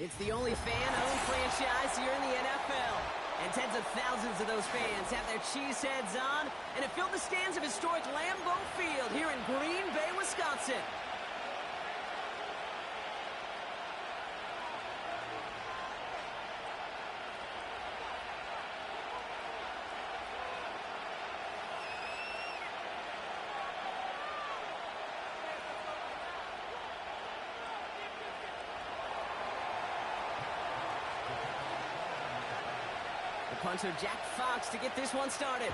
It's the only fan-owned franchise here in the NFL. And tens of thousands of those fans have their cheeseheads on, and it filled the stands of historic Lambeau Field here in Green Bay, Wisconsin. Punter Jack Fox to get this one started.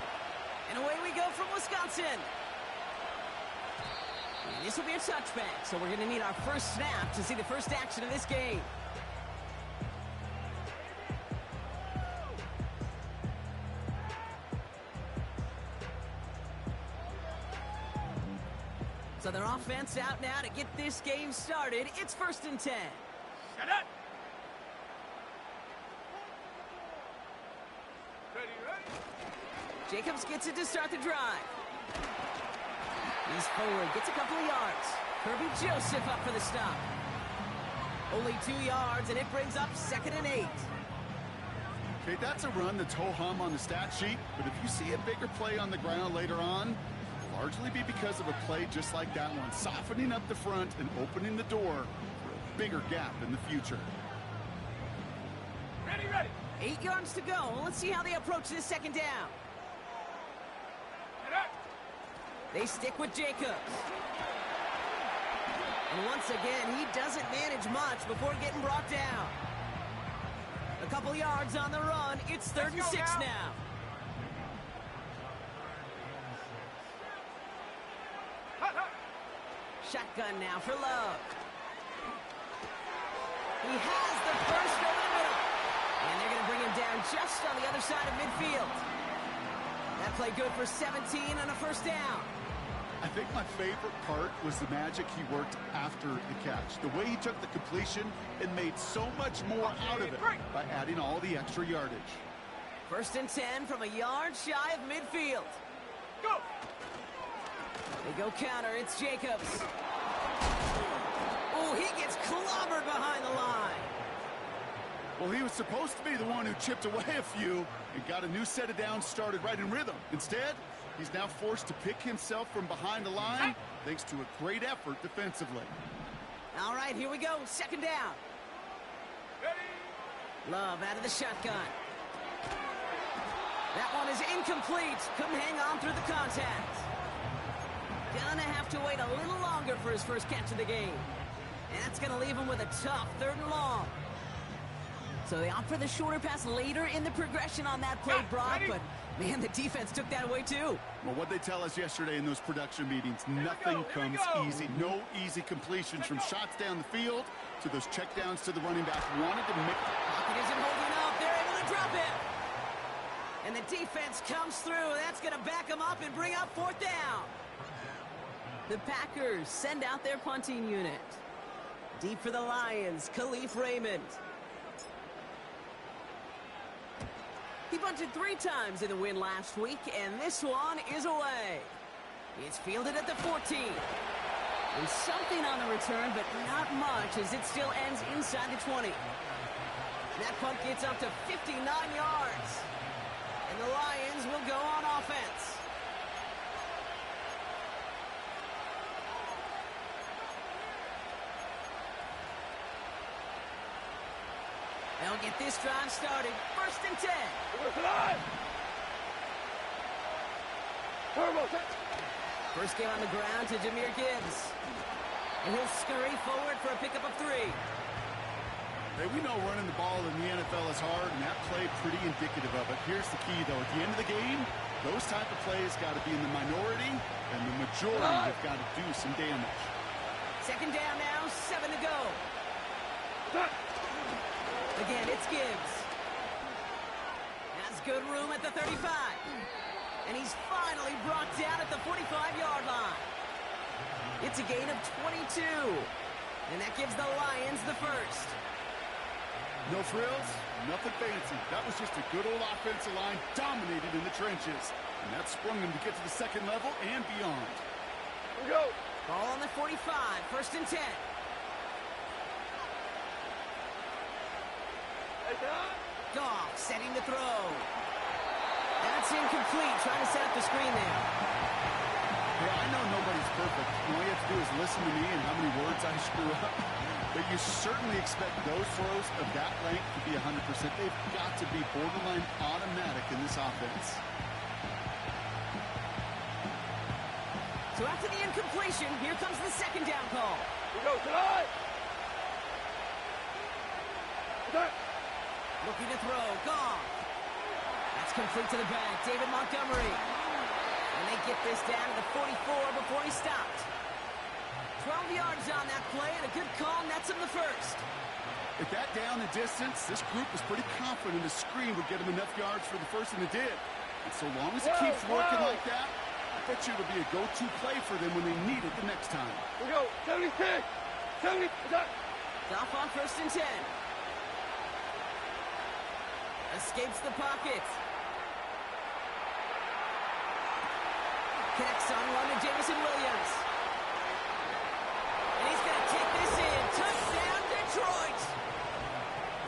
And away we go from Wisconsin. And this will be a touchback, so we're going to need our first snap to see the first action of this game. So their offense out now to get this game started. It's 1st and 10. Shut up! Jacobs gets it to start the drive. He's forward, gets a couple of yards. Kirby Joseph up for the stop. Only 2 yards, and it brings up 2nd and 8. Okay, that's a run that's ho-hum on the stat sheet, but if you see a bigger play on the ground later on, it'll largely be because of a play just like that one, softening up the front and opening the door for a bigger gap in the future. Ready, ready! 8 yards to go. Let's see how they approach this 2nd down. They stick with Jacobs. And once again, he doesn't manage much before getting brought down. A couple yards on the run. It's 3rd and 6 now. Shotgun now for Love. He has the first over the middle. And they're going to bring him down just on the other side of midfield. That play good for 17 on a 1st down. I think my favorite part was the magic he worked after the catch. The way he took the completion and made so much more out of it by adding all the extra yardage. 1st and 10 from a yard shy of midfield. Go! They go counter. It's Jacobs. Oh, he gets clobbered behind the line. Well, he was supposed to be the one who chipped away a few and got a new set of downs started right in rhythm. Instead, he's now forced to pick himself from behind the line thanks to a great effort defensively. All right, here we go. 2nd down. Ready! Love out of the shotgun. That one is incomplete. Couldn't hang on through the contact. Gonna have to wait a little longer for his first catch of the game. And that's gonna leave him with a tough 3rd and long. So they opt for the shorter pass later in the progression on that play, Brock, but man, the defense took that away too. Well, what they tell us yesterday in those production meetings, nothing comes easy. No easy completions from shots down the field to those checkdowns to the running back. Wanted to make... Pocket isn't holding up. They're able to drop it. And the defense comes through. That's going to back them up and bring up 4th down. The Packers send out their punting unit. Deep for the Lions, Khalif Raymond. He punted 3 times in the win last week, and this one is away. It's fielded at the 14. And something on the return, but not much, as it still ends inside the 20. That punt gets up to 59 yards. And the Lions will go on offense. They'll get this drive started. 1st and 10. First game on the ground to Jahmyr Gibbs. And he'll scurry forward for a pickup of 3. Hey, we know running the ball in the NFL is hard, and that play pretty indicative of it. Here's the key, though. At the end of the game, those type of plays got to be in the minority, and the majority have got to do some damage. 2nd down now, 7 to go. Again, it's Gibbs. Has good room at the 35. And he's finally brought down at the 45-yard line. It's a gain of 22. And that gives the Lions the first. No frills, nothing fancy. That was just a good old offensive line dominated in the trenches. And that sprung them to get to the 2nd level and beyond. Here we go. Ball on the 45, 1st and 10. Goff setting the throw. That's incomplete. Trying to set up the screen there. Yeah, I know nobody's perfect. All you have to do is listen to me and how many words I screw up. But you certainly expect those throws of that length to be 100%. They've got to be borderline automatic in this offense. So after the incompletion, here comes the second down call. We go tonight. Looking to throw. Goff. That's complete to the back. David Montgomery. And they get this down to the 44 before he stopped. 12 yards on that play, and a good call nets him the first. At that down and distance, this group was pretty confident the screen would get him enough yards for the first, and it did. And so long as it keeps working like that, I bet you it'll be a go-to play for them when they need it the next time. We go 76. 70. Goff on 1st and 10. Escapes the pocket. Connects on one to Jameson Williams. And he's going to take this in. Touchdown, Detroit!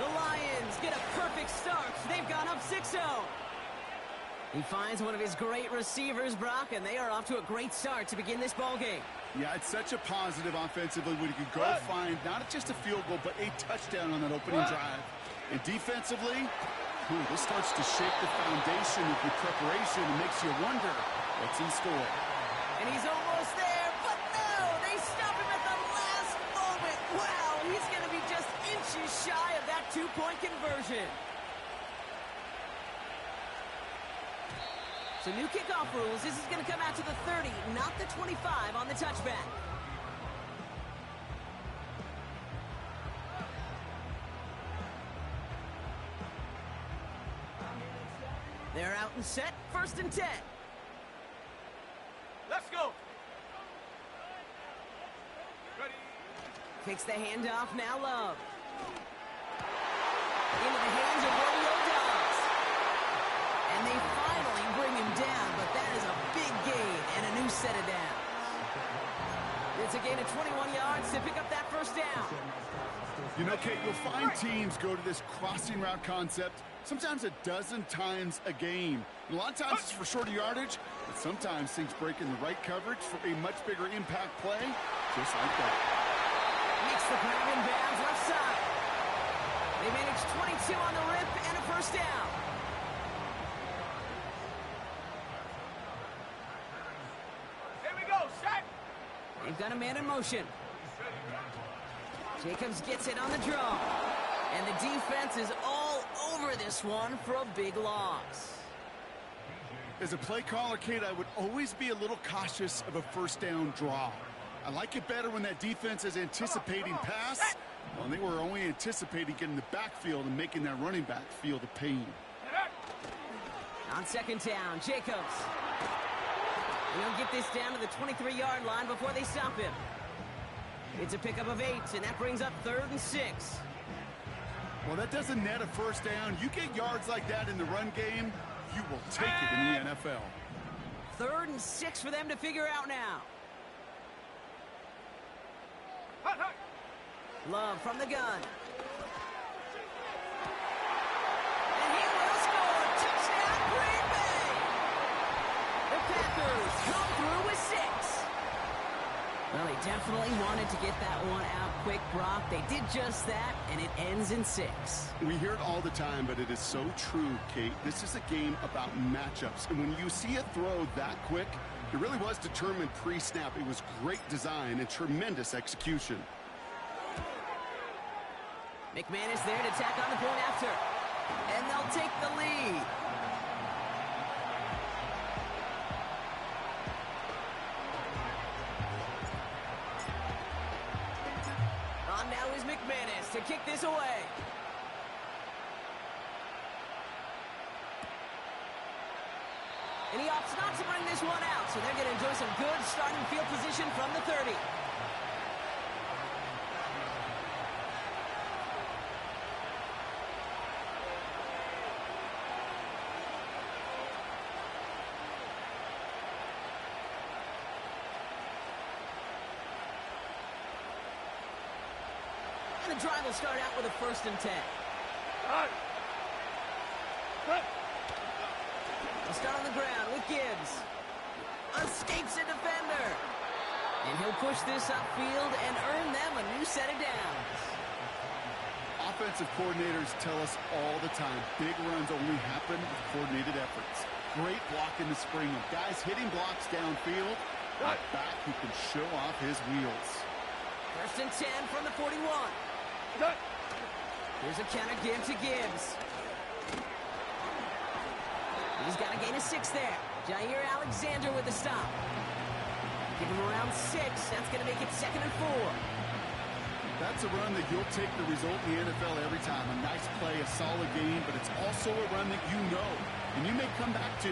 The Lions get a perfect start. They've gone up 6-0. He finds one of his great receivers, Brock, and they are off to a great start to begin this ballgame. Yeah, it's such a positive offensively when you can go find not just a field goal, but a touchdown on that opening drive. And defensively, this starts to shake the foundation of your preparation and makes you wonder what's in store. And he's almost there, but no! They stop him at the last moment. Wow, he's going to be just inches shy of that two-point conversion. So new kickoff rules. This is going to come out to the 30, not the 25 on the touchback. They're out and set. 1st and 10. Let's go. Ready. Takes the handoff. Now Love. Into the hands of Romeo Doubs. And they finally bring him down, but that is a big gain and a new set of downs. It's a gain of 21 yards to pick up that first down. You know, Kate, you'll find teams go to this crossing route concept sometimes a dozen times a game. And a lot of times it's for shorter yardage, but sometimes things break in the right coverage for a much bigger impact play, just like that. Makes the grab in bounds left side. They managed 22 on the rip and a first down. Here we go, set. They've got a man in motion. Jacobs gets it on the draw. And the defense is all over this one for a big loss. As a play caller, Kate, I would always be a little cautious of a first down draw. I like it better when that defense is anticipating pass. Well, they were only anticipating getting the backfield and making that running back feel the pain. On 2nd down, Jacobs. And he'll get this down to the 23-yard line before they stop him. It's a pickup of 8, and that brings up 3rd and 6. Well, that doesn't net a first down. You get yards like that in the run game, you will take it in the NFL. 3rd and 6 for them to figure out now. Hot, hot. Love from the gun. And he will score. Touchdown, Green Bay. The Packers come through with 6. Well, they definitely wanted to get that one out quick, Brock. They did just that, and it ends in 6. We hear it all the time, but it is so true, Kate. This is a game about matchups, and when you see a throw that quick, it really was determined pre-snap. It was great design and tremendous execution. McManus there to tack on the point after. And they'll take the lead. On now is McManus to kick this away. And he opts not to bring this one out, so they're going to enjoy some good starting field position from the 30. And the drive will start out with a 1st and 10. Cut. Cut. He'll start on the ground with Gibbs. Escapes a defender. And he'll push this upfield and earn them a new set of downs. Offensive coordinators tell us all the time, big runs only happen with coordinated efforts. Great block in the spring of guys hitting blocks downfield. A back who can show off his wheels. 1st and 10 from the 41. Cut. Here's a counter give to Gibbs. He's got a gain of 6 there. Jair Alexander with the stop. Give him around 6. That's going to make it 2nd and 4. That's a run that you'll take the result in the NFL every time. A nice play, a solid game, but it's also a run that you know and you may come back to.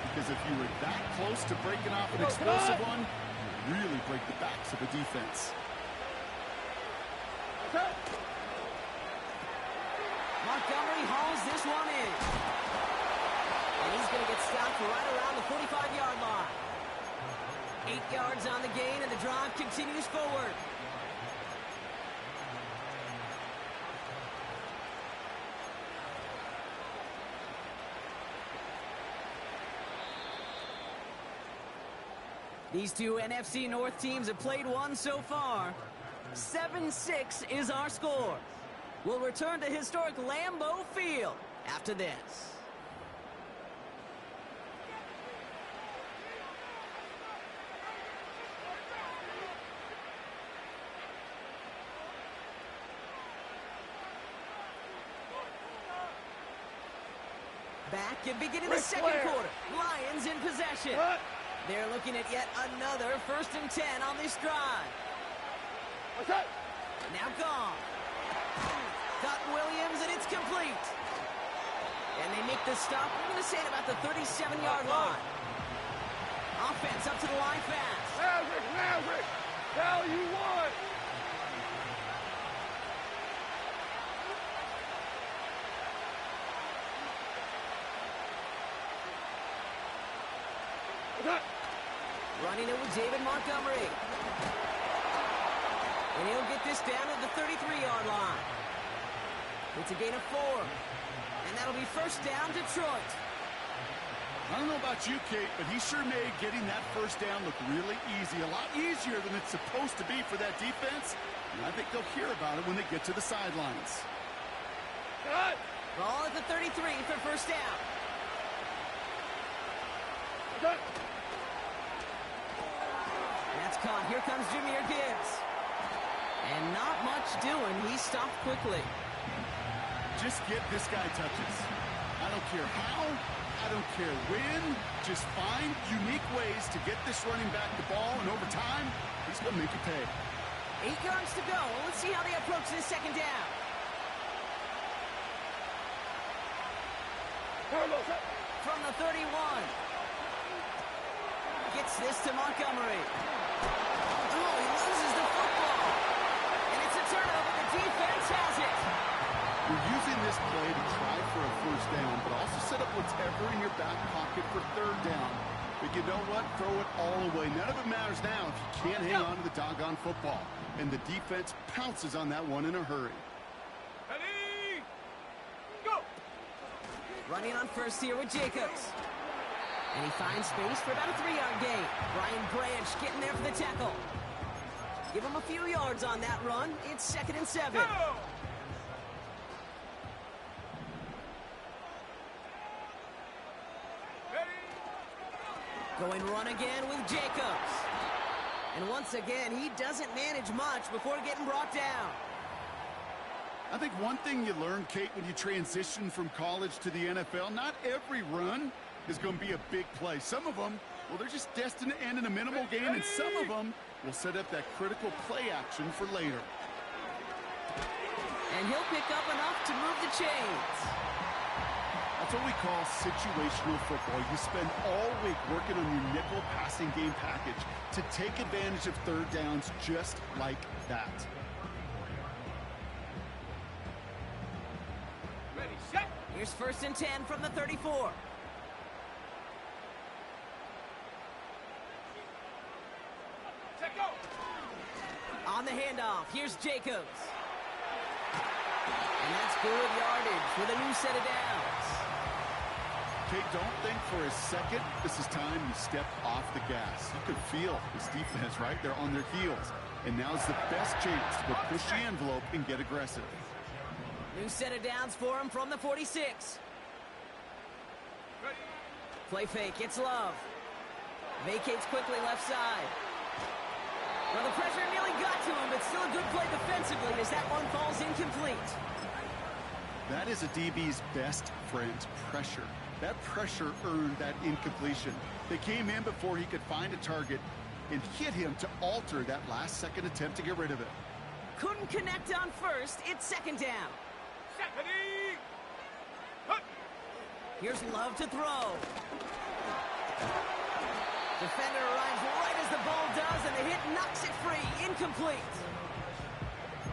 Because if you were that close to breaking off an explosive one, you really break the backs of a defense. Montgomery hauls this one in. And he's going to get stopped right around the 45-yard line. 8 yards on the gain, and the drive continues forward. These two NFC North teams have played one so far. 7-6 is our score. We'll return to historic Lambeau Field after this. Back and beginning the second quarter. Lions in possession. They're looking at yet another 1st and 10 on this drive. Now gone. Got Williams, and it's complete. And they make the stop. We're going to say it about the 37-yard line. Offense up to the line fast. Maverick. Now you won. Running it with David Montgomery. And he'll get this down to the 33-yard line. It's a gain of 4. And that'll be 1st down, Detroit. I don't know about you, Kate, but he sure made getting that 1st down look really easy. A lot easier than it's supposed to be for that defense. And I think they'll hear about it when they get to the sidelines. Cut. Ball at the 33 for 1st down. Cut. That's caught. Here comes Jahmyr Gibbs. And not much doing. He stopped quickly. Just get this guy touches. I don't care how, I don't care when. Just find unique ways to get this running back the ball, and over time, he's going to make you pay. 8 yards to go. Let's see how they approach this 2nd down. From the 31. Gets this to Montgomery. Oh, he loses the football. And it's a turnover. The defense has it. You're using this play to try for a 1st down, but also set up whatever in your back pocket for 3rd down. But you know what? Throw it all away. None of it matters now if you can't hang on to the doggone football. And the defense pounces on that one in a hurry. Ready? Go. Running on 1st here with Jacobs. And he finds space for about a 3-yard gain. Brian Branch getting there for the tackle. Give him a few yards on that run. It's 2nd and 7. Go. Going run again with Jacobs. And once again, he doesn't manage much before getting brought down. I think one thing you learn, Kate, when you transition from college to the NFL, not every run is going to be a big play. Some of them, well, they're just destined to end in a minimal gain, and some of them will set up that critical play action for later. And he'll pick up enough to move the chains. That's what we call situational football. You spend all week working on your nickel passing game package to take advantage of 3rd downs just like that. Ready, set. Here's 1st and 10 from the 34. Set, go. On the handoff, here's Jacobs. And that's Good yardage with a new set of downs. Okay, don't think for a second this is time you step off the gas. You could feel this defense right there on their heels. And now's the best chance to push the envelope and get aggressive. New set of downs for him from the 46. Ready. Play fake, it's Love. Vacates quickly left side. Well, the pressure nearly got to him, but still a good play defensively as that one falls incomplete. That is a DB's best friend, pressure. That pressure earned that incompletion. They came in before he could find a target and hit him to alter that last-second attempt to get rid of it. Couldn't connect on first. It's second down. Set. Ready. Hut. Here's Love to throw. Defender arrives right as the ball does, and the hit knocks it free. Incomplete.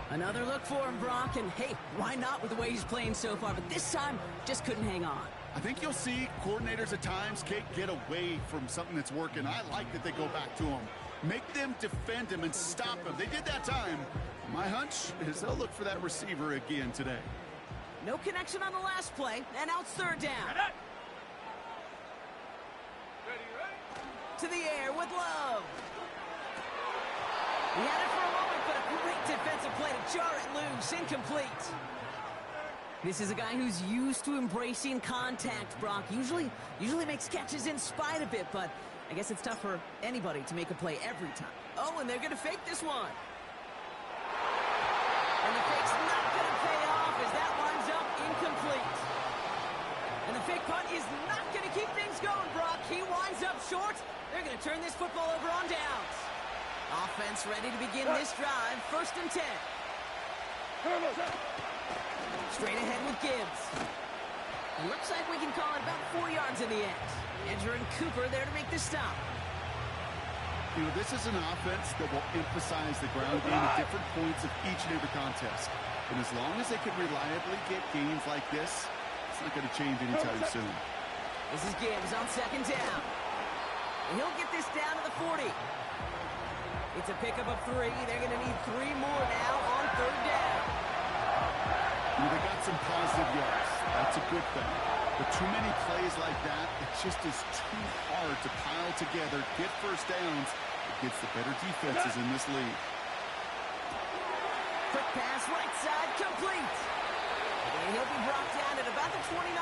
Another look for him, Brock, and hey, why not with the way he's playing so far? But this time, just couldn't hang on. I think you'll see coordinators at times, Kate, get away from something that's working. I like that they go back to him. Make them defend him and stop him. They did that time. My hunch is they'll look for that receiver again today. No connection on the last play, and out third down. Ready, ready. To the air with Love. He had it for a moment, but a great defensive play to jar it loose. Incomplete. This is a guy who's used to embracing contact, Brock. Usually makes catches in spite of it, but I guess it's tough for anybody to make a play every time. Oh, and they're going to fake this one. And the fake's not going to pay off as that winds up incomplete. And the fake punt is not going to keep things going, Brock. He winds up short. They're going to turn this football over on downs. Offense ready to begin this drive. 1st and 10. Straight ahead with Gibbs. It looks like we can call it about 4 yards in the end. Edger and Cooper there to make the stop. You know, this is an offense that will emphasize the ground game at different points of each and every contest. And as long as they can reliably get gains like this, it's not going to change anytime soon. This is Gibbs on 2nd down. And he'll get this down to the 40. It's a pickup of 3. They're going to need 3 more now on 3rd down. You know, they got some positive yards. That's a good thing. But too many plays like that, it just is too hard to pile together, get first downs against the better defenses in this league. Quick pass right side, complete. And he'll be brought down at about the 29.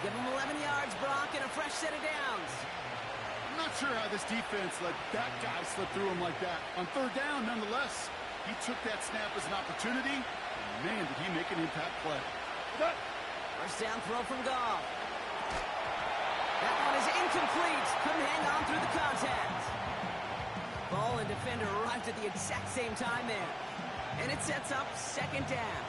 Give him 11 yards, Brock, and a fresh set of downs. I'm not sure how this defense let that guy slip through him like that. On 3rd down, nonetheless, he took that snap as an opportunity. And man, did he make an impact play. First down throw from Goff. That one is incomplete. Couldn't hang on through the contact. Ball and defender arrived at the exact same time there. And it sets up 2nd down.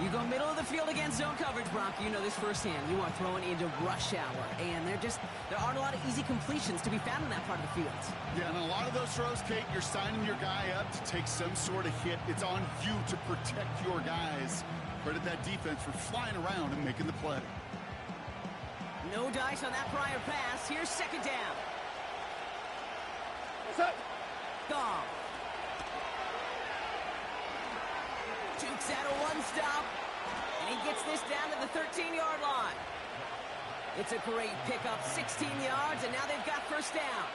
You go middle of the field against zone coverage, Brock. You know this firsthand. You are throwing into rush hour. And there aren't a lot of easy completions to be found in that part of the field. Yeah, and a lot of those throws, Kate, you're signing your guy up to take some sort of hit. It's on you to protect your guys. Credit that defense for flying around and making the play. No dice on that prior pass. Here's 2nd down. Goff. Jukes out a 1-stop. And he gets this down to the 13-yard line. It's a great pickup, 16 yards, and now they've got first down.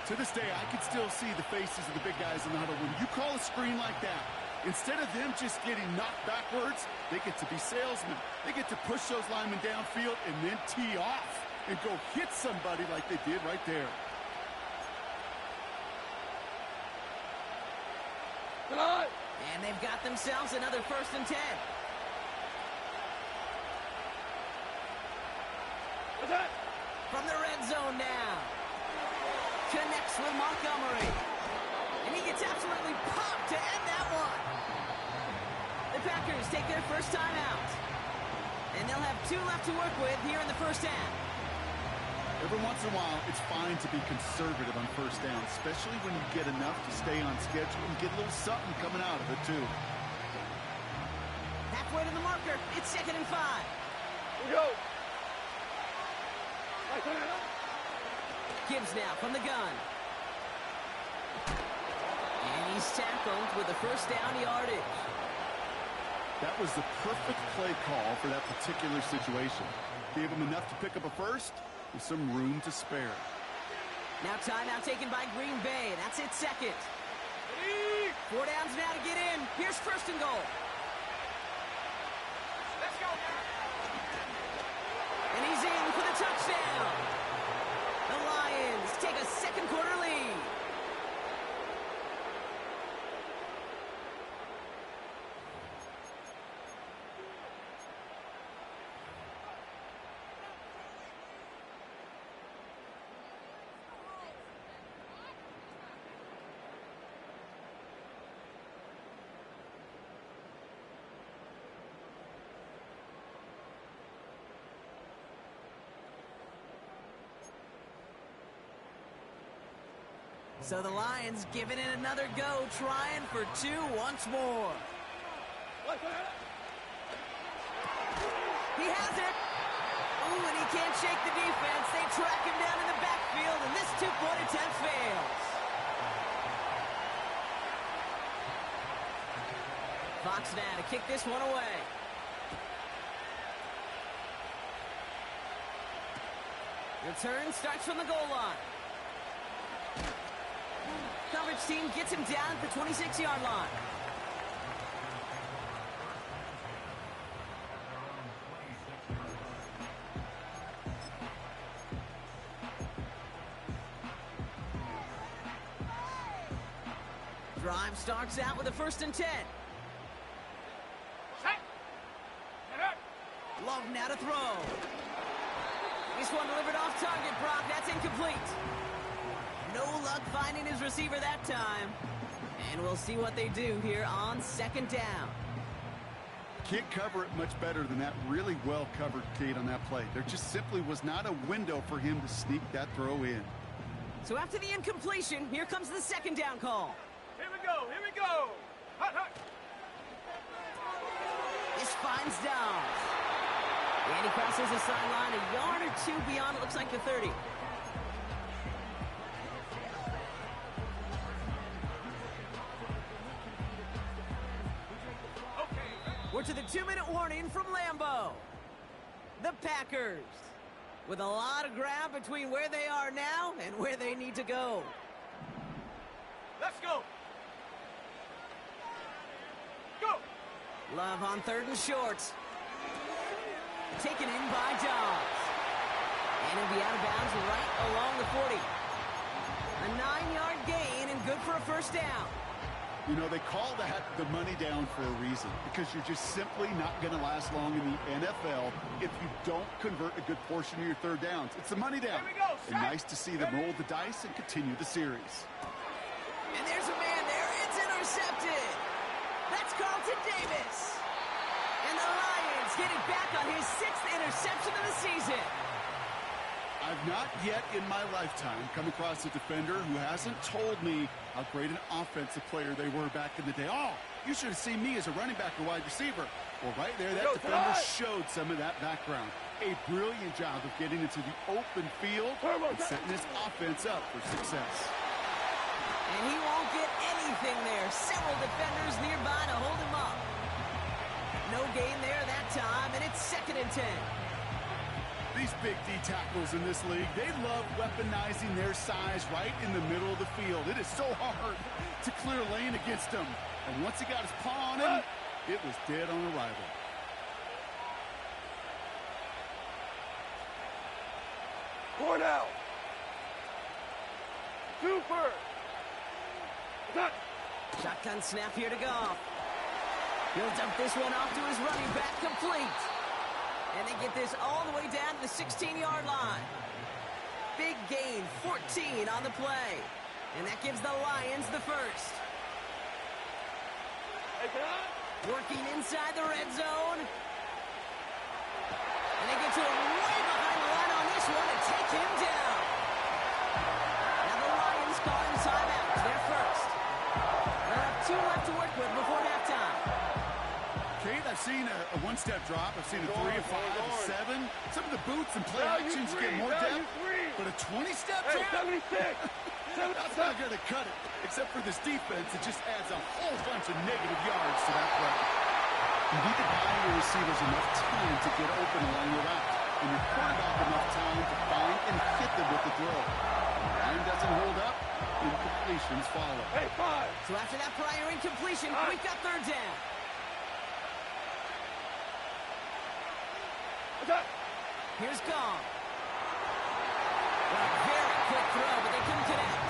To this day, I can still see the faces of the big guys in the huddle. When you call a screen like that, instead of them just getting knocked backwards, they get to be salesmen. They get to push those linemen downfield and then tee off and go hit somebody like they did right there. And they've got themselves another 1st and 10. From the red zone now. Connects with Montgomery. And he gets absolutely popped to end that one. The Packers take their first time out. And they'll have 2 left to work with here in the first half. Every once in a while, it's fine to be conservative on first down, especially when you get enough to stay on schedule and get a little something coming out of it, too. Halfway to the marker. It's 2nd and 5. Go. Gibbs now from the gun. And he's tackled with the first down yardage. That was the perfect play call for that particular situation. Gave him enough to pick up a first with some room to spare. Now timeout taken by Green Bay. That's its second. Ready? 4 downs now to get in. Here's first and goal. Let's go. And he's in for the touchdown. The Lions take a second quarter lead. So the Lions giving it another go, trying for 2 once more. He has it. Ooh, and he can't shake the defense. They track him down in the backfield, and this 2-point attempt fails. Fox now to kick this one away. Return starts from the goal line. Coverage team gets him down at the 26-yard line. Drive starts out with a 1st and 10. Set. Get up. Love now to throw. This one delivered off target, Brock. That's incomplete. No luck finding his receiver that time. And we'll see what they do here on 2nd down. Can't cover it much better than that really well covered, Kate, on that play. There just simply was not a window for him to sneak that throw in. So after the incompletion, here comes the 2nd down call. Here we go. Here we go. Hut, hut. This finds Downs. And he crosses the sideline a yard or 2 beyond, it looks like the 30. We're to the 2-minute warning from Lambeau. The Packers with a lot of ground between where they are now and where they need to go. Let's go. Go. Love on 3rd and short. Taken in by Dobbs. And he'll be out of bounds right along the 40. A 9-yard gain and good for a 1st down. You know, they call that the money down for a reason, because you're just simply not going to last long in the NFL if you don't convert a good portion of your 3rd downs. It's the money down. Here we go, and nice to see them roll the dice and continue the series. And there's a man there. It's intercepted. That's Carlton Davis. And the Lions get it back on his 6th interception of the season. I've not yet in my lifetime come across a defender who hasn't told me how great an offensive player they were back in the day. Oh, you should have seen me as a running back or wide receiver. Well, right there, that defender showed some of that background. A brilliant job of getting into the open field and setting this offense up for success. And he won't get anything there. Several defenders nearby to hold him up. No gain there that time, and it's 2nd and 10. These big D tackles in this league, they love weaponizing their size right in the middle of the field. It is so hard to clear lane against him. And once he got his paw on him, it was dead on arrival. Cornell. Super. Done. Shotgun snap here to Goff. He'll dump this one off to his running back, complete. And they get this all the way down to the 16-yard line. Big gain, 14 on the play. And that gives the Lions the 1st. Working inside the red zone. And they get to him way behind the line on this one and take him down. Now the Lions calling timeout. They're first. They'll have 2 left to work with before halftime. Kate, I've seen a one-step drop. I've seen a 3, a 5, a 7. Some of the boots and play actions get more depth. But a 20-step drop? 76. That's not going to cut it. Except for this defense, it just adds a whole bunch of negative yards to that play. You need to buy your receivers enough time to get open along your route, and your quarterback enough time to find and hit them with the throw. When the line doesn't hold up, incompletions follow. Hey, 5. So after that prior incompletion, we've got third down. Attack. Here's Gong. Well, very quick throw, but they couldn't connect.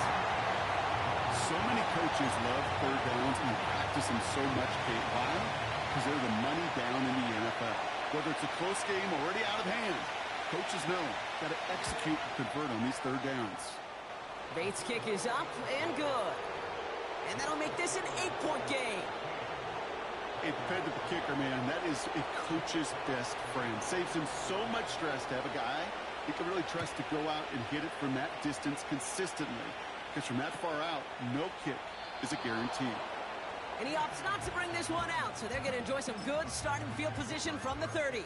So many coaches love third downs and practice them so much, Kate. Why? Because they're the money down in the NFL. Whether it's a close game already out of hand, coaches know got to execute and convert on these third downs. Bates' kick is up and good. And that'll make this an 8-point game. It depends on the kicker, man. That is a coach's best friend. Saves him so much stress to have a guy he can really trust to go out and hit it from that distance consistently. Because from that far out, no kick is a guarantee. And he opts not to bring this one out, so they're going to enjoy some good starting field position from the 30.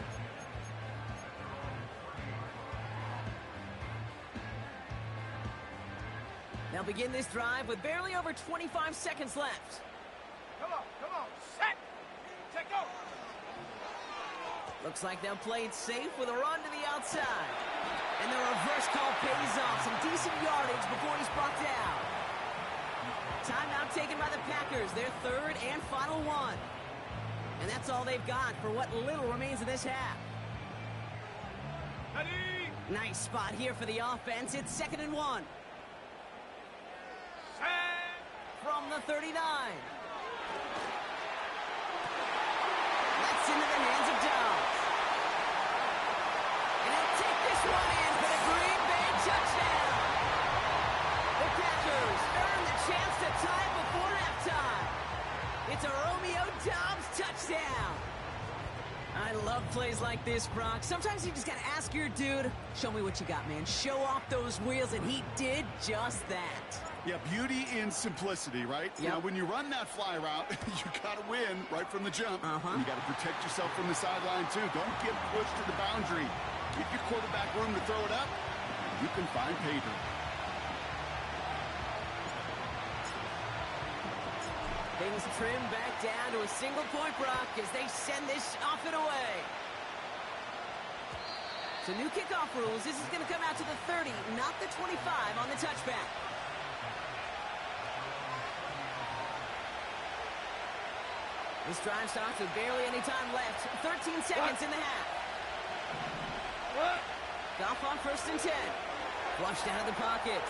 They'll begin this drive with barely over 25 seconds left. Come on. Set. Take go. Looks like they'll play it safe with a run to the outside. And the reverse call pays off. Some decent yardage before he's brought down. Timeout taken by the Packers, their third and final one. And that's all they've got for what little remains of this half. Ready. Nice spot here for the offense. It's 2nd and 1. Set. From the 39. That's into the hands of Dobbs. And he'll take this one in for the Green Bay touchdown. The Packers earn the chance to tie it before halftime. It's a Romeo Dobbs touchdown. I love plays like this, Brock. Sometimes you just got to ask your dude, show me what you got, man. Show off those wheels, and he did just that. Yeah, beauty in simplicity, right? Yep. Now, when you run that fly route, you got to win right from the jump. And you got to protect yourself from the sideline, too. Don't get pushed to the boundary. Give your quarterback room to throw it up, and you can find pay dirt. Things trim back down to a single point, Brock, as they send this off and away. So new kickoff rules. This is going to come out to the 30, not the 25 on the touchback. This drive starts with barely any time left. 13 seconds in the half. Goff on 1st and 10. Flushed out of the pocket.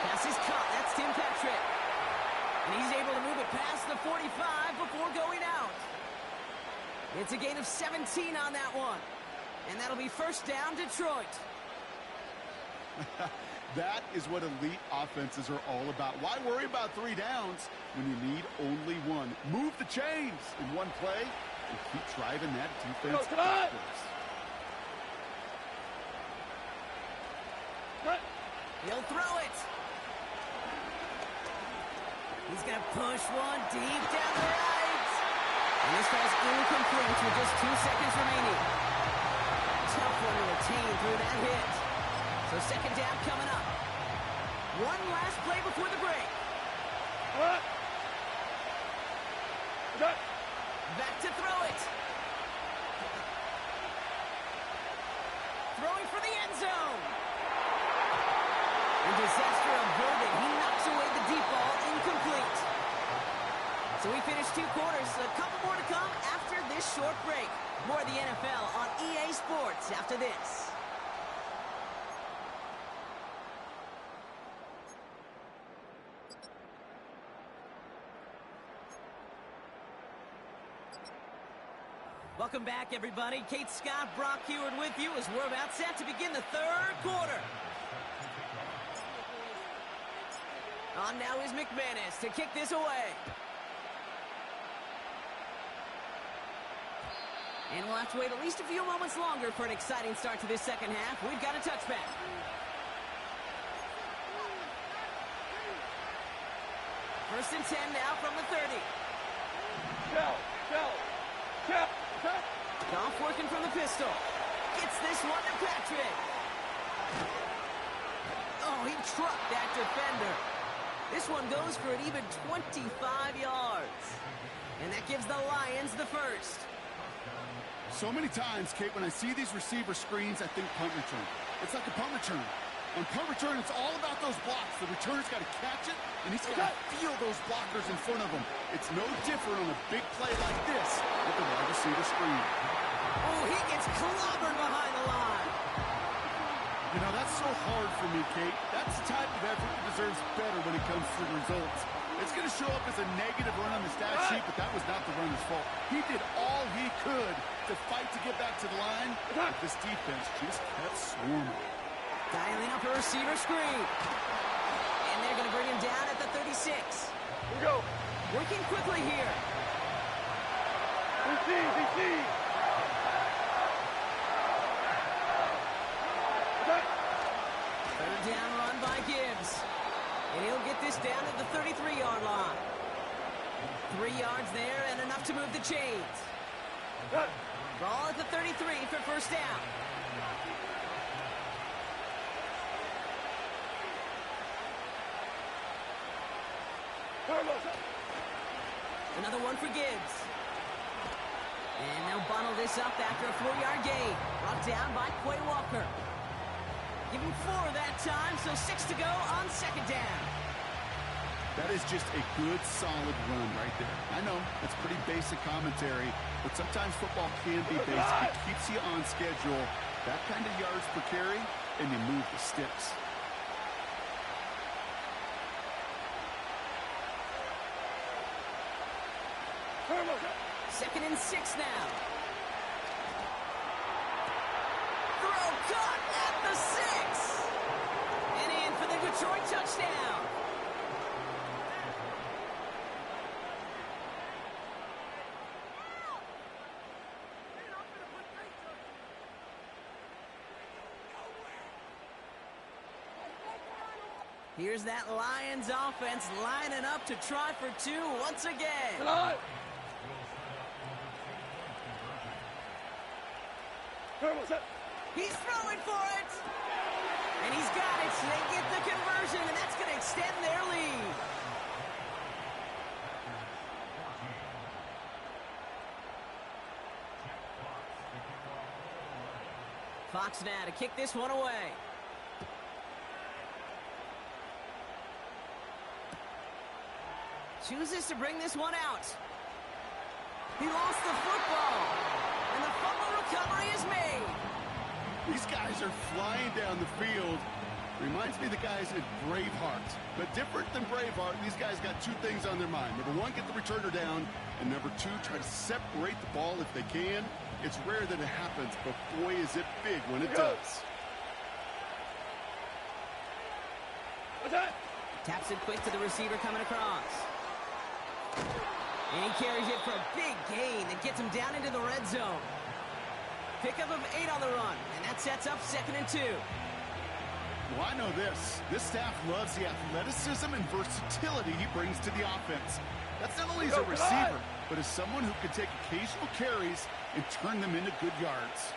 Pass is caught. That's Tim Patrick. And he's able to move it past the 45 before going out. It's a gain of 17 on that one. And that'll be 1st down, Detroit. That is what elite offenses are all about. Why worry about 3 downs when you need only 1? Move the chains in one play and keep driving that defense backwards. He'll throw it. He's going to push one deep down the right. And this ball's incomplete with just 2 seconds remaining. Tough one to retain through that hit. So 2nd down coming up. One last play before the break. Back to throw it. Throwing for the end zone. And disaster averted. He knocks away the deep ball, incomplete. So we finished 2 quarters. A couple more to come after this short break. More of the NFL on EA Sports after this. Welcome back, everybody. Kate Scott, Brock Huard with you as we're about set to begin the 3rd quarter. On now is McManus to kick this away. And we'll have to wait at least a few moments longer for an exciting start to this 2nd half. We've got a touchback. First and 10 now from the 30. Goff working from the pistol. Gets this one to Patrick. Oh, he trucked that defender. This one goes for an even 25 yards. And that gives the Lions the first. So many times, Kate, when I see these receiver screens, I think punt return. It's like a punt return. On punt return, it's all about those blocks. The returner's got to catch it, and he's got to feel those blockers in front of him. It's no different on a big play like this with the wide receiver screen. Oh, he gets clobbered behind the line. You know, that's so hard for me, Kate. That's the type of effort that deserves better when it comes to the results. It's going to show up as a negative run on the stat sheet, but that was not the runner's fault. He did all he could to fight to get back to the line, but this defense just kept swarming. Dialing up a receiver screen. And they're going to bring him down at the 36. Here we go. Working quickly here. DC. Third down run by Gibbs. And he'll get this down at the 33-yard line. 3 yards there and enough to move the chains. Ball at the 33 for first down. Another one for Gibbs. And they'll bundle this up after a 4-yard gain. Brought down by Quay Walker. Give him 4 that time, so 6 to go on second down. That is just a good, solid run right there. I know, it's pretty basic commentary, but sometimes football can be basic. It keeps you on schedule. That kind of yards per carry, and you move the sticks. Second and 6 now. Throw caught at the 6. And in for the Detroit touchdown. Here's that Lions offense lining up to try for 2 once again. He's throwing for it. And he's got it. So they get the conversion, and that's going to extend their lead. Fox now to kick this one away. Chooses to bring this one out. He lost the football. And the fumble recovery is made. These guys are flying down the field. Reminds me of the guys at Braveheart. But different than Braveheart, these guys got 2 things on their mind. Number 1, get the returner down. And number 2, try to separate the ball if they can. It's rare that it happens, but boy, is it big when it does. Taps it quick to the receiver coming across. And he carries it for a big gain that gets him down into the red zone. Pickup of 8 on the run, and that sets up second and 2. Well, I know this. This staff loves the athleticism and versatility he brings to the offense. That's not only as a receiver, but as someone who can take occasional carries and turn them into good yards.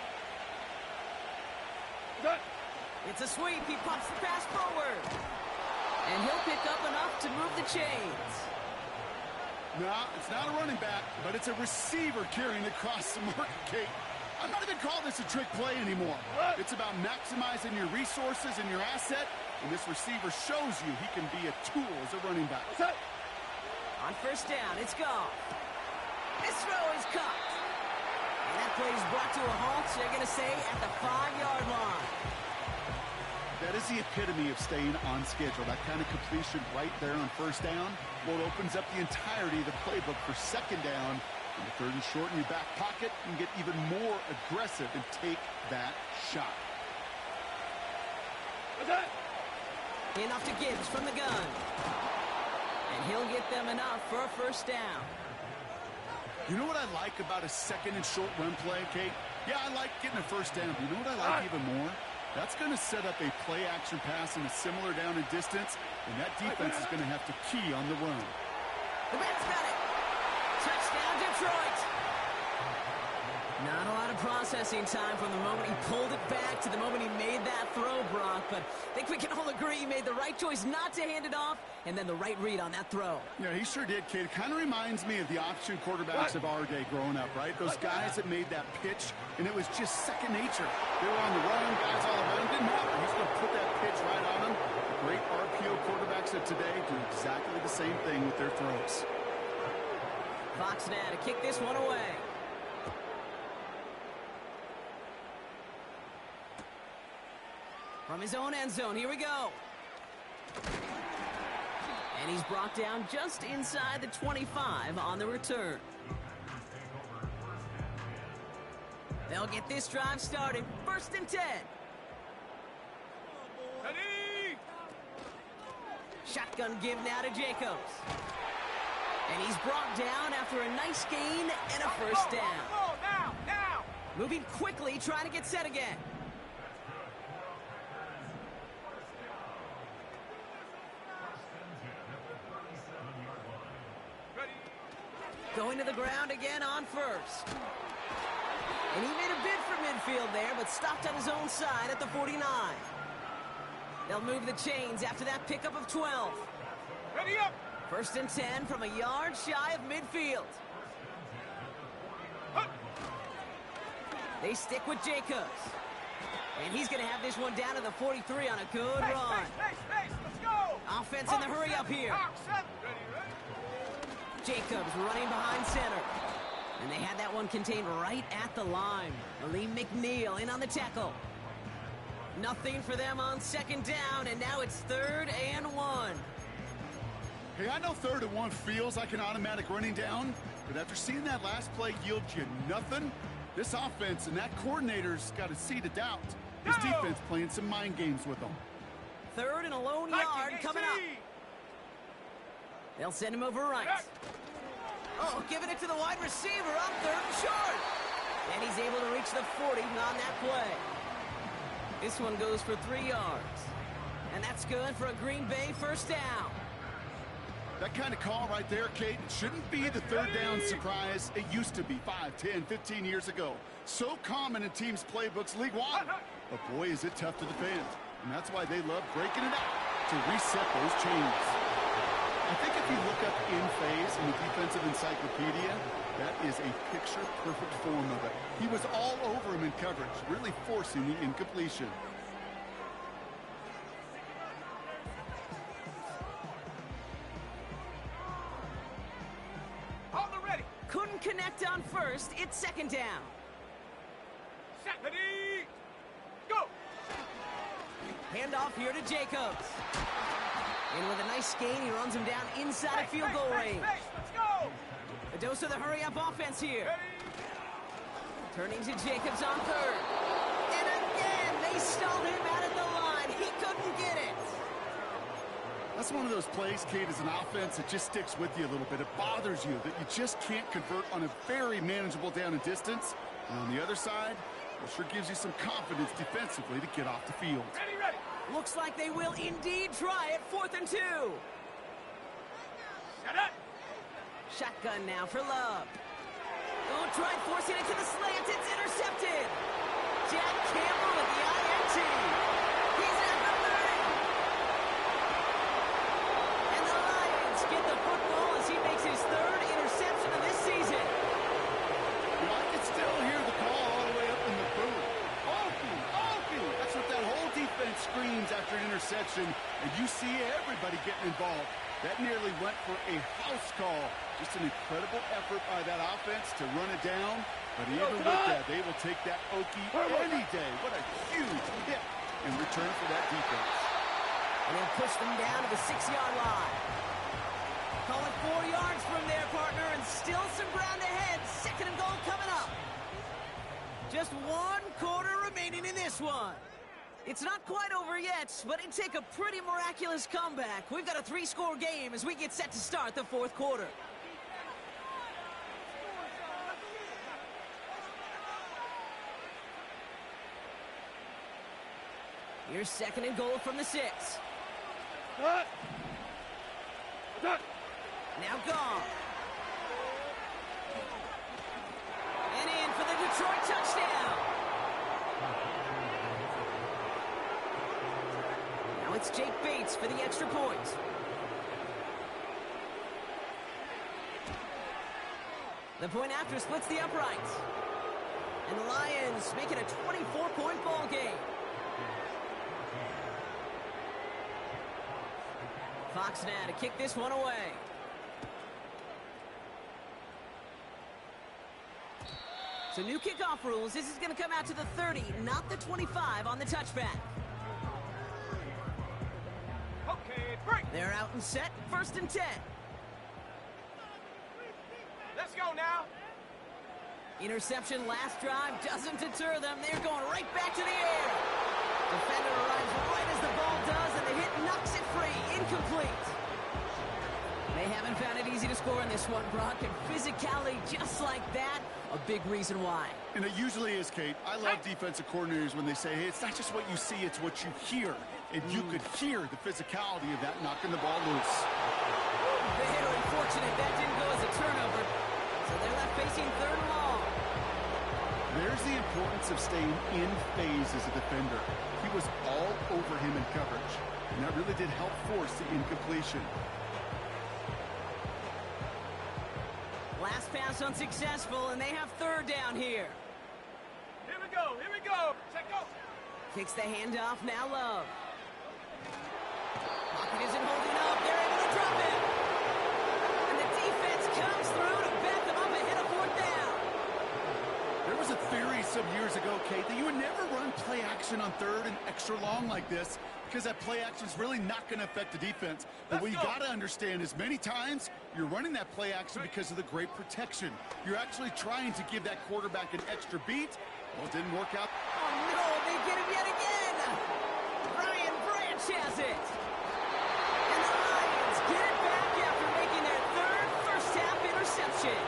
It's a sweep. He pops the pass forward. And he'll pick up enough to move the chains. No, it's not a running back, but it's a receiver carrying across the market, Kate. I'm not even calling this a trick play anymore. It's about maximizing your resources and your asset, and this receiver shows you he can be a tool as a running back. On first down, it's Goff. This throw is caught. And that play is brought to a halt, so they're going to say at the 5-yard line. That is the epitome of staying on schedule. That kind of completion right there on first down. Well, it opens up the entirety of the playbook for second down. And the 3rd and short in your back pocket, and get even more aggressive and take that shot. Enough to Gibbs from the gun. And he'll get them enough for a first down. You know what I like about a second and short run play, Kate? Yeah, I like getting a first down. But you know what I like even more? That's going to set up a play-action pass in a similar down and distance, and that defense is going to have to key on the run. The Mets got it. Touchdown, Detroit. Not a lot of processing time from the moment he pulled it back to the moment he made that throw, Brock. But I think we can all agree he made the right choice not to hand it off, and then the right read on that throw. Yeah, he sure did, kid. It kind of reminds me of the option quarterbacks of our day growing up, right? Those guys that made that pitch, and it was just second nature. They were on the run, guys all around. Didn't matter. He's going to put that pitch right on them. The great RPO quarterbacks of today do exactly the same thing with their throws. Fox now to kick this one away. From his own end zone, here we go. And he's brought down just inside the 25 on the return. They'll get this drive started. 1st and 10. Ready! Shotgun give now to Jacobs. And he's brought down after a nice gain and a first down. Go, now! Moving quickly, trying to get set again. Ready! Going to the ground again on 1st. And he made a bid for midfield there, but stopped on his own side at the 49. They'll move the chains after that pickup of 12. Ready up! 1st and 10 from a yard shy of midfield. They stick with Jacobs. And he's going to have this one down to the 43 on a good run. Space, let's go! Offense in the hurry up here. Ready. Jacobs running behind center. And they had that one contained right at the line. Lee McNeil in on the tackle. Nothing for them on 2nd down, and now it's 3rd and 1. Hey, I know 3rd and 1 feels like an automatic running down, but after seeing that last play yield you nothing, this offense and that coordinator's got a seed of doubt. This defense playing some mind games with them. 3rd and a lone yard coming up. They'll send him over right. Oh, giving it to the wide receiver on 3rd and short. And he's able to reach the 40 on that play. This one goes for 3 yards. And that's good for a Green Bay first down. That kind of call right there, Kate, shouldn't be the 3rd down surprise. It used to be 5, 10, 15 years ago. So common in teams' playbooks league-wide. But boy, is it tough to defend. And that's why they love breaking it out to reset those chains. I think if you look up in phase in the defensive encyclopedia, that is a picture-perfect form of it. He was all over him in coverage, really forcing the incompletion. On the ready! Couldn't connect on 1st. It's 2nd down. Set! Ready! Go! Handoff here to Jacobs. And with a nice gain, he runs him down inside field goal range. Let's go! A dose of the hurry-up offense here. Ready! Turning to Jacobs on 3rd. And again, they stalled him out at the line. He couldn't get it. That's one of those plays, Kate, as an offense that just sticks with you a little bit. It bothers you that you just can't convert on a very manageable down and distance. And on the other side, it sure gives you some confidence defensively to get off the field. Ready! Looks like they will indeed try it. 4th and 2. Set it! Shotgun now for Love. Oh, try forcing it to the slant. It's intercepted. Jack Campbell with the INT. He's at the 30. And the Lions get the football as he makes his 3rd interception of this season. I can still hear the call all the way up in the booth. Open! That's what that whole defense screams after an interception, and you see everybody getting involved. That nearly went for a house call. Just an incredible effort by that offense to run it down. But even with that, they will take that Okie any day. What a huge hit in return for that defense. And he'll push them down to the 6-yard line. Call it 4 yards from there, partner, and still some ground ahead. 2nd and goal coming up. Just 1 quarter remaining in this one. It's not quite over yet, but it'd take a pretty miraculous comeback. We've got a 3-score game as we get set to start the 4th quarter. Here's 2nd and goal from the 6. Now gone. And in for the Detroit touchdown. It's Jake Bates for the extra point. The point after splits the uprights. And the Lions make it a 24-point ball game. Fox now to kick this one away. So new kickoff rules. This is going to come out to the 30, not the 25 on the touchback. Okay, break. They're out and set. 1st and 10. Let's go now. Interception last drive doesn't deter them. They're going right back to the air. Defender arrives right as the ball does, and the hit knocks it free. Incomplete. They haven't found it easy to score in this one, Brock, and physicality just like that, a big reason why. And it usually is, Kate. I love defensive coordinators when they say, hey, it's not just what you see, it's what you hear. And you could hear the physicality of that knocking the ball loose. Very unfortunate that didn't go as a turnover. So they're left facing 3rd and long. There's the importance of staying in phase as a defender. He was all over him in coverage, and that really did help force the incompletion. Last pass unsuccessful, and they have 3rd down here. Here we go. Here we go. Check go. Kicks the handoff. Now Love. Pocket isn't holding up. They're able to drop it. And the defense comes through to back them up and hit a 4th down. There was a theory some years ago, Kate, that you would never run play action on 3rd and extra long like this because that play action is really not going to affect the defense. But what you got to understand is many times you're running that play action because of the great protection. You're actually trying to give that quarterback an extra beat. Well, it didn't work out. Oh, no, they get him yet again. Brian Branch has it. And the Lions get it back after making their 3rd first-half interception.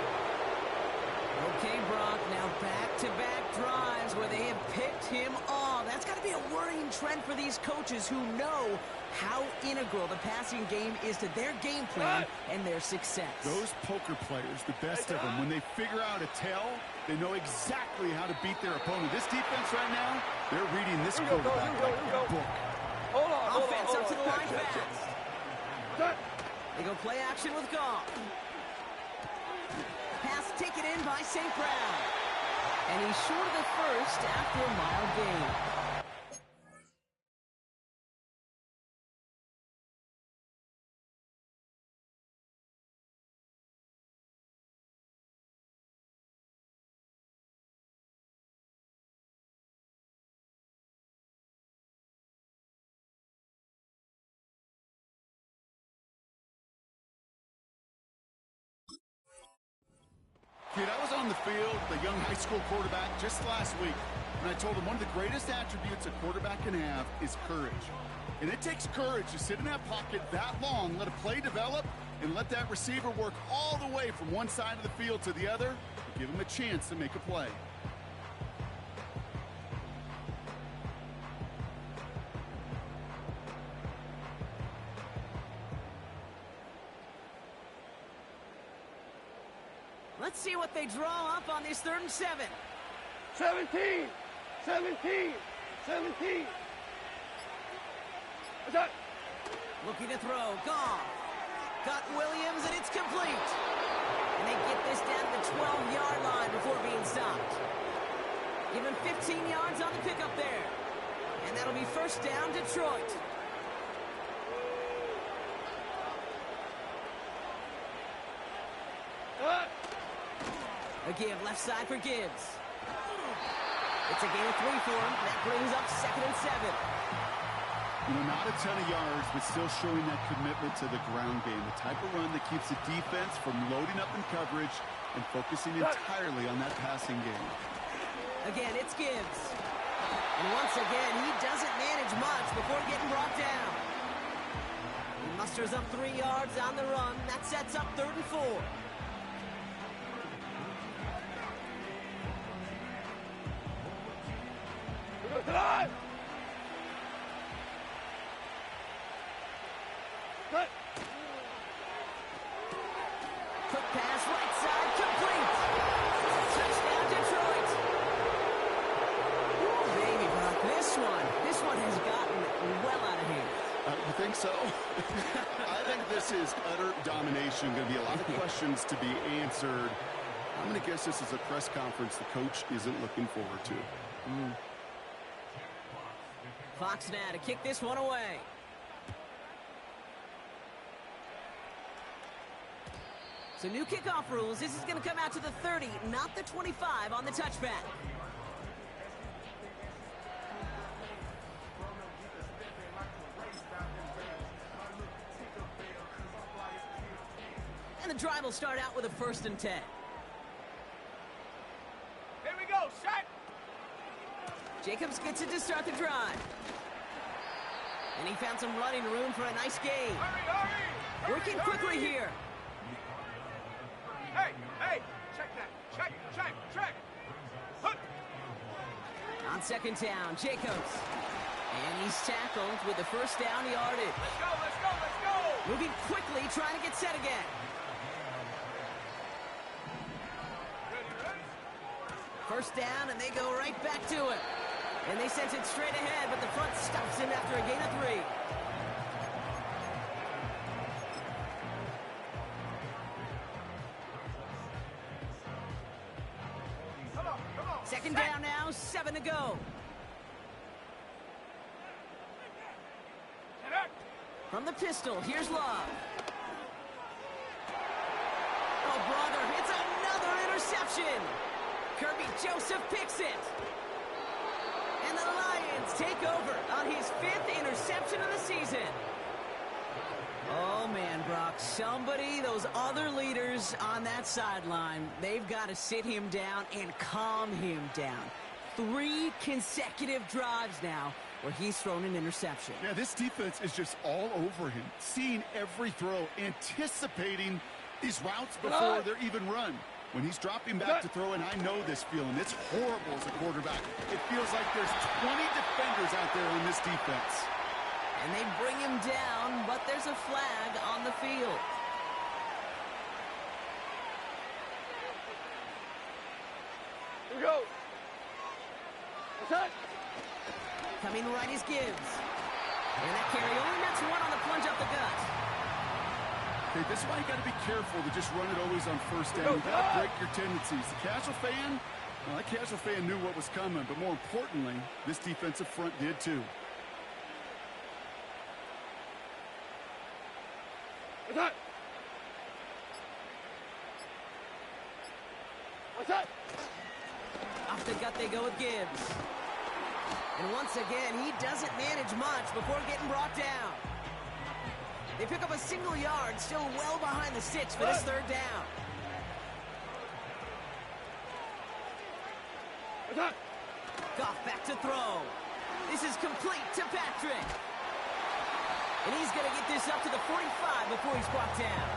Okay, Brock, now back-to-back drives where they have picked him off. That's got to be a worrying trend for these coaches who know how integral the passing game is to their game plan and their success. Those poker players, the best of them, when they figure out a tell, they know exactly how to beat their opponent. This defense right now, they're reading this quarterback like a book. Hold on. Offense up to the line fast. Set. They go play action with Goff. Pass taken in by St. Brown. And he's short of the first after a mild gain. Kid, I was on the field, the young high school quarterback, just last week, and I told him one of the greatest attributes a quarterback can have is courage. And it takes courage to sit in that pocket that long, let a play develop, and let that receiver work all the way from one side of the field to the other, and give him a chance to make a play. Let's see what they draw up on this 3rd and 7. 17. 17. 17. What's that? Looking to throw. Goff. Got Williams, and it's complete. And they get this down to the 12-yard line before being stopped. Give him 15 yards on the pickup there. And that'll be 1st down, Detroit. A give left side for Gibbs. It's a gain of 3 for him. That brings up 2nd and 7. You know, not a ton of yards, but still showing that commitment to the ground game. The type of run that keeps the defense from loading up in coverage and focusing entirely on that passing game. Again, it's Gibbs. And once again, he doesn't manage much before getting brought down. He musters up 3 yards on the run. That sets up 3rd and 4. Alive! Cut! Quick pass, right side, complete! Touchdown, Detroit! Ooh, baby, Brock, this one has gotten well out of hand. so. I think this is utter domination. Going to be a lot of questions to be answered. I'm going to guess this is a press conference the coach isn't looking forward to. Fox now to kick this one away. So new kickoff rules. This is going to come out to the 30, not the 25 on the touchback. And the drive will start out with a 1st and 10. Here we go, set! Jacobs gets it to start the drive. And he found some running room for a nice gain. Hurry! Working quickly here. Hey! Check that! Check! Hook! On 2nd down, Jacobs. And he's tackled with the 1st down yardage. Let's go! Moving quickly, trying to get set again. Ready? 1st down, and they go right back to it. And they sent it straight ahead, but the front stops him after a gain of 3. Come on! 2nd down now, 7 to go. From the pistol, here's Love. Oh, brother, it's another interception. Kirby Joseph picks it. And the Lions take over on his 5th interception of the season. Oh, man, Brock, those other leaders on that sideline, they've got to sit him down and calm him down. 3 consecutive drives now where he's thrown an interception. Yeah, this defense is just all over him, seeing every throw, anticipating these routes before they're even run. When he's dropping back to throw, and I know this feeling, it's horrible as a quarterback. It feels like there's 20 defenders out there in this defense. And they bring him down, but there's a flag on the field. Here we go! Attack! Coming right is Gibbs. And that carry only nets 1 on the plunge up the gut. Okay, this is why you got to be careful to just run it always on 1st down. You got to break your tendencies. The casual fan, well, that casual fan knew what was coming, but more importantly, this defensive front did too. Attack! Attack! Off the gut they go with Gibbs. And once again, he doesn't manage much before getting brought down. They pick up a single yard, still well behind the sticks for this 3rd down. Attack! Goff back to throw. This is complete to Patrick. And he's going to get this up to the 45 before he's brought down.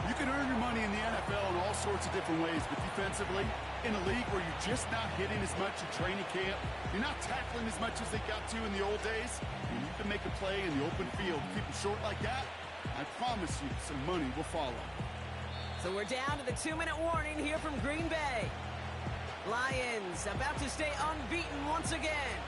You can earn your money in the NFL in all sorts of different ways, but defensively, in a league where you're just not hitting as much in training camp, you're not tackling as much as they got to in the old days, and you can make a play in the open field. Keep it short like that, I promise you some money will follow. So we're down to the 2-minute warning here from Green Bay. Lions about to stay unbeaten once again.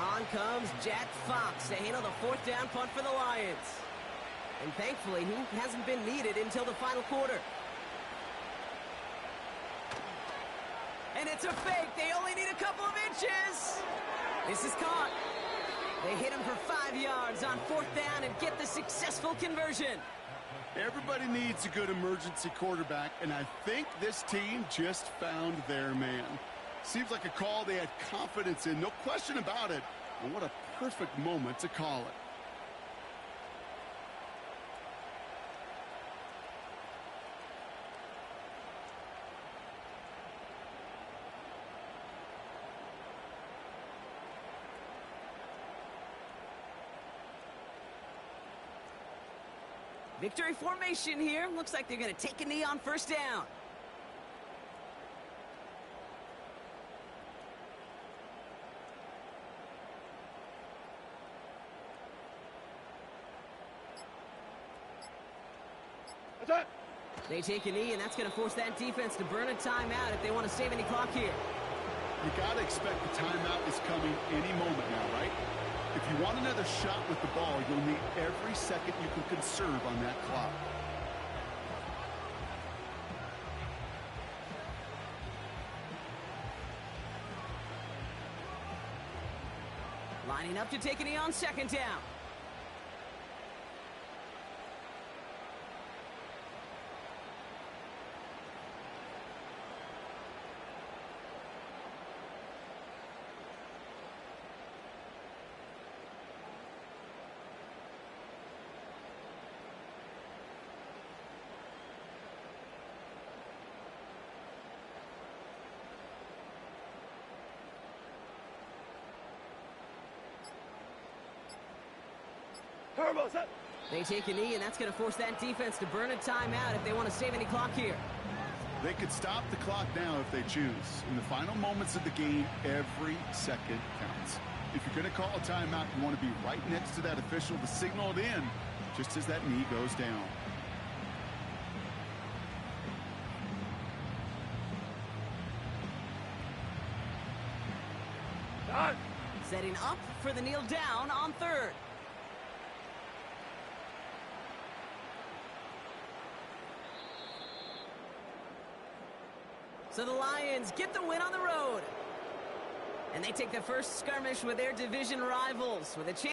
On comes Jack Fox to handle the 4th down punt for the Lions. And thankfully, he hasn't been needed until the final quarter. And it's a fake. They only need a couple of inches. This is caught. They hit him for 5 yards on 4th down and get the successful conversion. Everybody needs a good emergency quarterback, and I think this team just found their man. Seems like a call they had confidence in, no question about it. And what a perfect moment to call it. Victory formation here. Looks like they're going to take a knee on 1st down. Attack! They take a knee, and that's going to force that defense to burn a timeout if they want to save any clock here. You got to expect the timeout is coming any moment now, right? If you want another shot with the ball, you'll need every second you can conserve on that clock. Lining up to take a knee on second down. They take a knee, and that's going to force that defense to burn a timeout if they want to save any clock here. They could stop the clock now if they choose. In the final moments of the game, every second counts. If you're going to call a timeout, you want to be right next to that official to signal it in just as that knee goes down. Done. Setting up for the kneel down on third. So the Lions get the win on the road. And they take the first skirmish with their division rivals with a chance